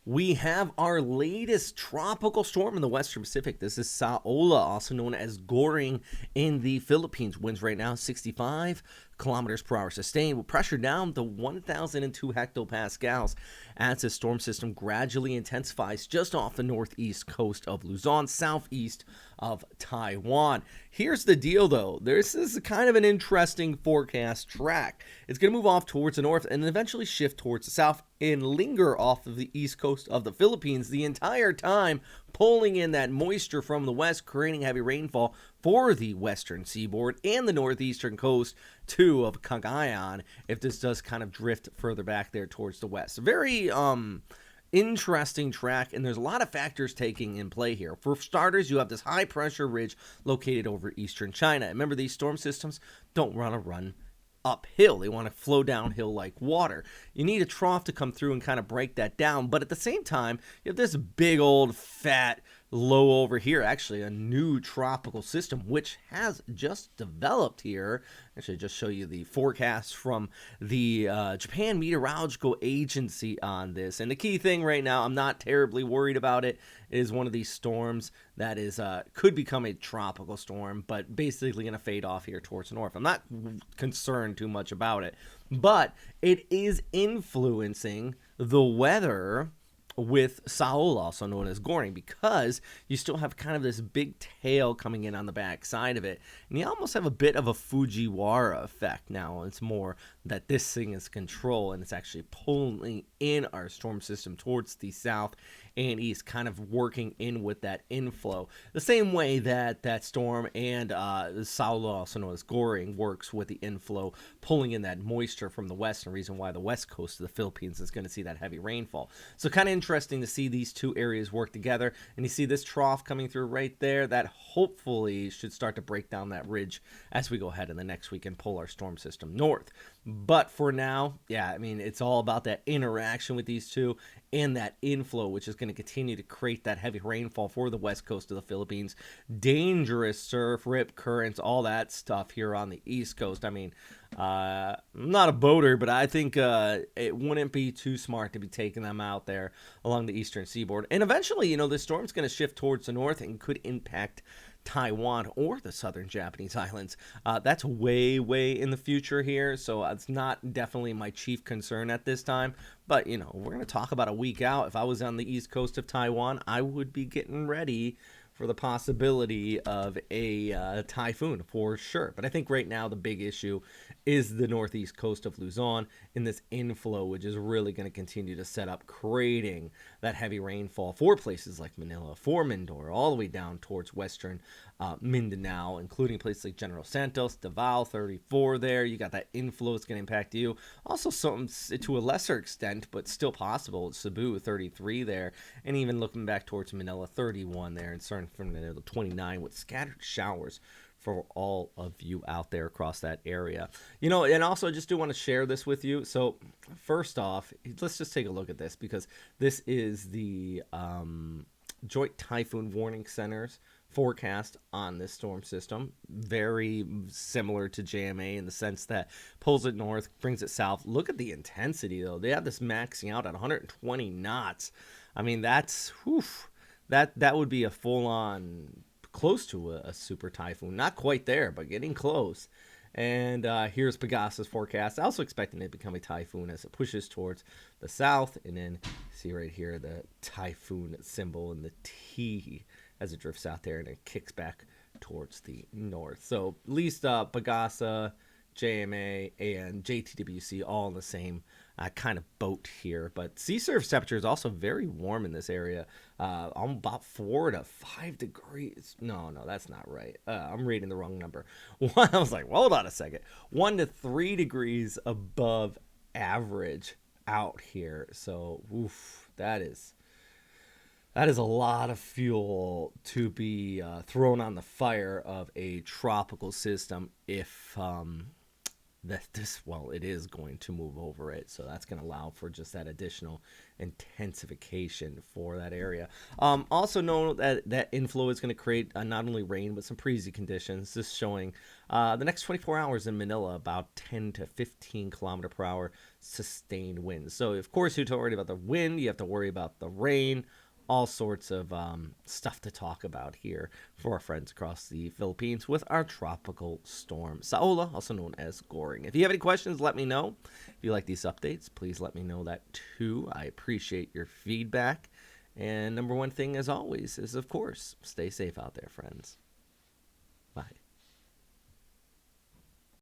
We have our latest tropical storm in the Western Pacific. This is Saola, also known as Goring in the Philippines. Winds right now 65 kilometers per hour sustained, with pressure down to 1,002 hectopascals as the storm system gradually intensifies just off the northeast coast of Luzon, southeast of Taiwan. Here's the deal, though. This is kind of an interesting forecast track. It's going to move off towards the north and eventually shift towards the south and linger off of the east coast of the Philippines the entire time, pulling in that moisture from the west, creating heavy rainfall for the western seaboard and the northeastern coast too of Cagayan if this does kind of drift further back there towards the west. Very interesting track, and there's a lot of factors taking in play here. For starters, you have this high pressure ridge located over eastern China. Remember, these storm systems don't run uphill. They want to flow downhill like water. You need a trough to come through and kind of break that down. But at the same time, you have this big old fat low over here, actually a new tropical system, which has just developed here. Actually, just show you the forecast from the Japan Meteorological Agency on this. And the key thing right now, I'm not terribly worried about it, is one of these storms that is could become a tropical storm, but basically going to fade off here towards the north. I'm not concerned too much about it, but it is influencing the weather with Saola, also known as Goring, because you still have kind of this big tail coming in on the back side of it, and you almost have a bit of a Fujiwara effect. Now it's more that this thing is control, and it's actually pulling in our storm system towards the south and east, kind of working in with that inflow, the same way that that storm and Saola, also known as Goring, works with the inflow, pulling in that moisture from the west, and the reason why the west coast of the Philippines is going to see that heavy rainfall. So kind of interesting to see these two areas work together, and you see this trough coming through right there. That hopefully should start to break down that ridge as we go ahead in the next week and pull our storm system north. But for now, yeah, I mean, it's all about that interaction with these two and that inflow, which is going to continue to create that heavy rainfall for the west coast of the Philippines. Dangerous surf, rip currents, all that stuff here on the east coast. I mean, I'm not a boater, but I think it wouldn't be too smart to be taking them out there along the eastern seaboard. And eventually, you know, this storm's going to shift towards the north and could impact Taiwan or the southern Japanese islands. That's way, way in the future here, so it's not definitely my chief concern at this time. But, you know, we're going to talk about a week out. If I was on the east coast of Taiwan, I would be getting ready for the possibility of a typhoon for sure. But I think right now the big issue is the northeast coast of Luzon in this inflow, which is really going to continue to set up, creating that heavy rainfall for places like Manila, for Mindoro, all the way down towards western Mindanao, including places like General Santos, Davao, 34 there. You got that inflow that's going to impact you. Also, some to a lesser extent, but still possible, Cebu, 33 there. And even looking back towards Manila, 31 there, and starting from Manila, 29 with scattered showers for all of you out there across that area. You know, and also I just do want to share this with you. So first off, let's just take a look at this, because this is the Joint Typhoon Warning Center's forecast on this storm system. Very similar to JMA in the sense that pulls it north, brings it south. Look at the intensity, though. They have this maxing out at 120 knots. I mean, that's, whew, that would be a full-on, close to a super typhoon. Not quite there, but getting close. And here's Pegasus forecast. Also expecting it to become a typhoon as it pushes towards the south. And then see right here the typhoon symbol and the T as it drifts out there and it kicks back towards the north. So at least Pagasa, JMA, and JTWC all in the same kind of boat here. But sea surface temperature is also very warm in this area. I'm about 4 to 5 degrees. No, that's not right. I'm reading the wrong number. I was like, well, hold on a second. 1 to 3 degrees above average out here. So, oof, that is a lot of fuel to be thrown on the fire of a tropical system if that it is going to move over it, so that's going to allow for just that additional intensification for that area. Also know that that inflow is going to create not only rain but some breezy conditions. This showing the next 24 hours in Manila about 10 to 15 kilometer per hour sustained winds. So of course you don't worry about the wind, you have to worry about the rain, all sorts of stuff to talk about here for our friends across the Philippines with our tropical storm Saola, also known as Goring. If you have any questions, let me know. If you like these updates, please let me know that too. I appreciate your feedback. And number one thing, as always, is of course, stay safe out there, friends.